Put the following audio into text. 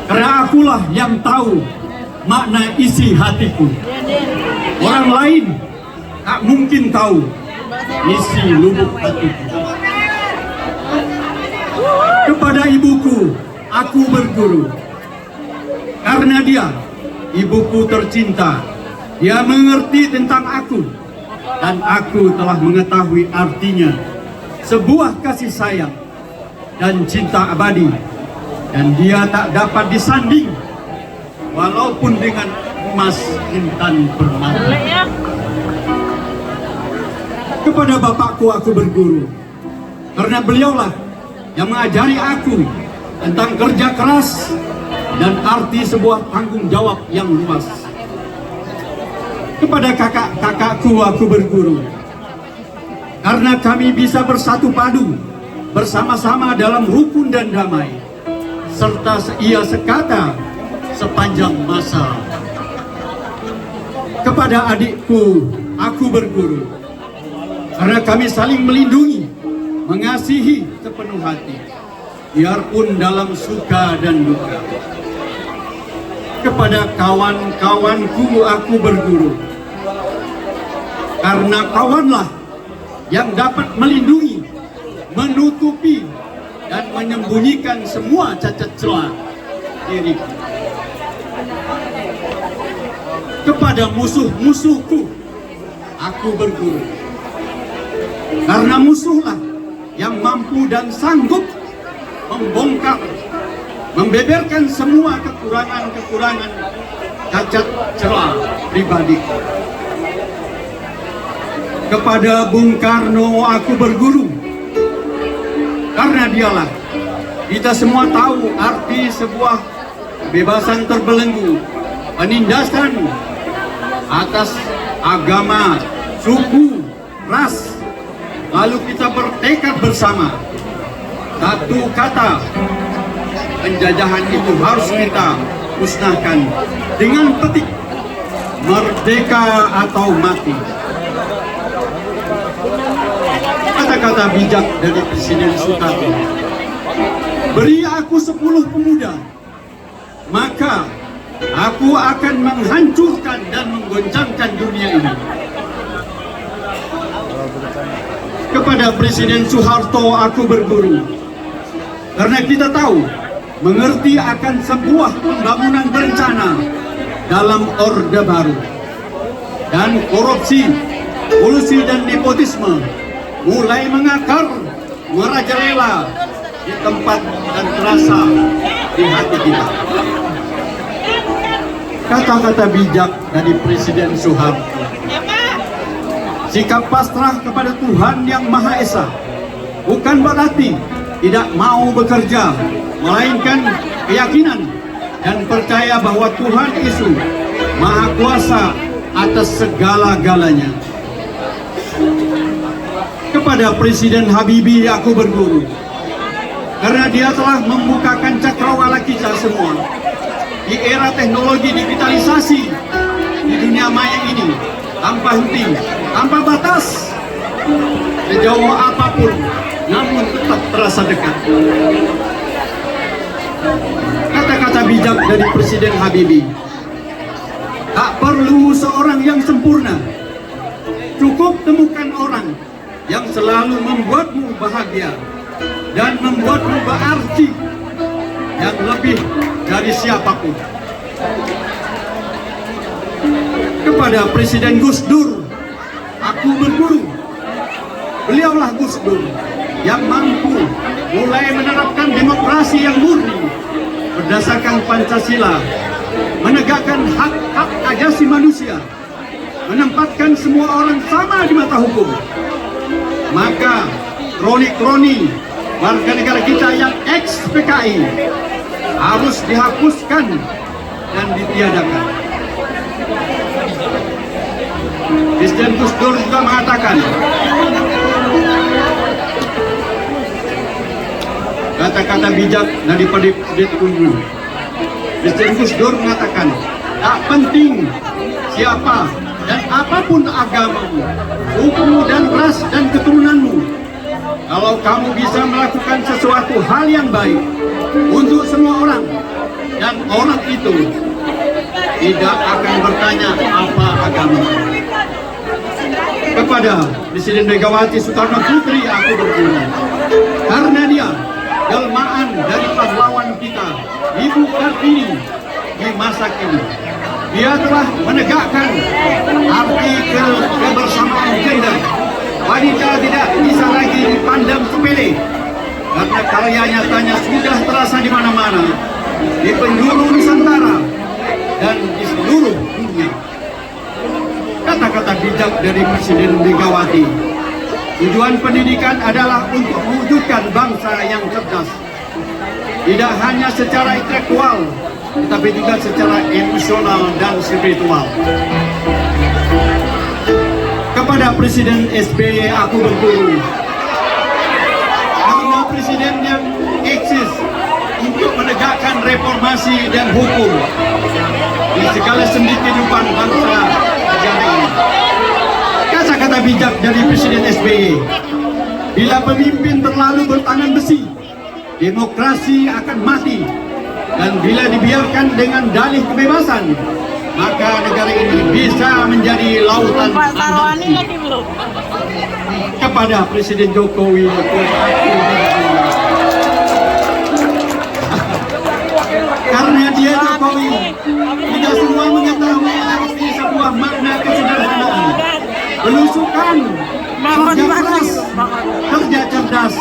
Karena akulah yang tahu makna isi hatiku. Orang lain tak mungkin tahu isi lubuk hatiku. Kepada ibuku, aku berguru. Karena dia, ibuku tercinta, dia mengerti tentang aku. Dan aku telah mengetahui artinya sebuah kasih sayang dan cinta abadi. Dan dia tak dapat disanding walaupun dengan emas intan permata. Kepada bapakku aku berguru, karena beliaulah yang mengajari aku tentang kerja keras dan arti sebuah tanggung jawab yang luas. Kepada kakak-kakakku aku berguru, karena kami bisa bersatu padu bersama-sama dalam rukun dan damai, serta seia sekata sepanjang masa. Kepada adikku aku berguru, karena kami saling melindungi, mengasihi sepenuh hati, biarpun dalam suka dan duka. Kepada kawan-kawanku aku berguru, karena kawanlah yang dapat melindungi, menutupi, dan menyembunyikan semua cacat celah diriku. Kepada musuh-musuhku aku berguru, karena musuhlah yang mampu dan sanggup membongkar, membeberkan semua kekurangan-kekurangan cacat celah pribadiku. Kepada Bung Karno aku berguru, karena dialah kita semua tahu arti sebuah kebebasan terbelenggu, penindasan atas agama, suku, ras. Lalu kita bertekad bersama, satu kata, penjajahan itu harus kita musnahkan dengan petik, merdeka atau mati. Kata-kata bijak dari Presiden Soekarno, beri aku 10 pemuda, maka aku akan menghancurkan dan menggoncangkan dunia ini. Kepada Presiden Soeharto aku berguru, karena kita tahu, mengerti akan sebuah pembangunan berencana dalam Orde Baru, dan korupsi, kolusi dan nepotisme mulai mengakar, merajalela di tempat dan terasa di hati kita. Kata-kata bijak dari Presiden Soeharto, sikap pasrah kepada Tuhan Yang Maha Esa bukan berarti tidak mau bekerja, melainkan keyakinan dan percaya bahwa Tuhan Yesus Maha Kuasa atas segala-galanya. Kepada Presiden Habibie aku berguru, karena dia telah membukakan cakrawala kita semua di era teknologi digitalisasi di dunia maya ini, tanpa henti, tanpa batas, sejauh apapun, namun tetap terasa dekat. Kata-kata bijak dari Presiden Habibie, tak perlu seorang yang sempurna, cukup temukan orang yang selalu membuatmu bahagia dan membuatmu berarti yang lebih dari siapapun. Kepada Presiden Gus Dur aku berguru, beliaulah Gus Dur yang mampu mulai menerapkan demokrasi yang murni berdasarkan Pancasila, menegakkan hak-hak asasi manusia, menempatkan semua orang sama di mata hukum. Maka kroni-kroni warga negara kita yang ex-PKI harus dihapuskan dan ditiadakan. Presiden Gus Dur juga mengatakan, kata-kata bijak dari Presiden Presiden Gus Dur mengatakan, tak penting siapa dan apapun agamamu, sukumu dan ras dan keturunanmu, kalau kamu bisa melakukan sesuatu hal yang baik untuk semua orang itu tidak akan bertanya apa agama. Kepada Presiden Megawati Soekarno Putri aku berguna, karena dia jelmaan dari pahlawan kita, Ibu Kartini di masa kini. Dia telah menegakkan arti kebersamaan gender. Wanita tidak bisa lagi dipandang sepele, karena karya nyatanya sudah terasa di mana-mana, di penjuru Nusantara dan di seluruh dunia. Kata-kata bijak dari Presiden Megawati, tujuan pendidikan adalah untuk mewujudkan bangsa yang cerdas, tidak hanya secara intelektual, tetapi juga secara emosional dan spiritual. Kepada Presiden SBY aku berguru, karena Presiden yang eksis untuk menegakkan reformasi dan hukum di segala sendi kehidupan bangsa negara ini. Kata-kata bijak dari Presiden SBY, bila pemimpin terlalu bertangan besi, demokrasi akan mati, dan bila dibiarkan dengan dalih kebebasan, maka negara ini bisa menjadi lautan anarki. Kepada Presiden Jokowi, karena dia Jokowi, kita semua mengetahui arti sebuah makna kesederhanaan, belusukan, kerja keras, kerja cerdas,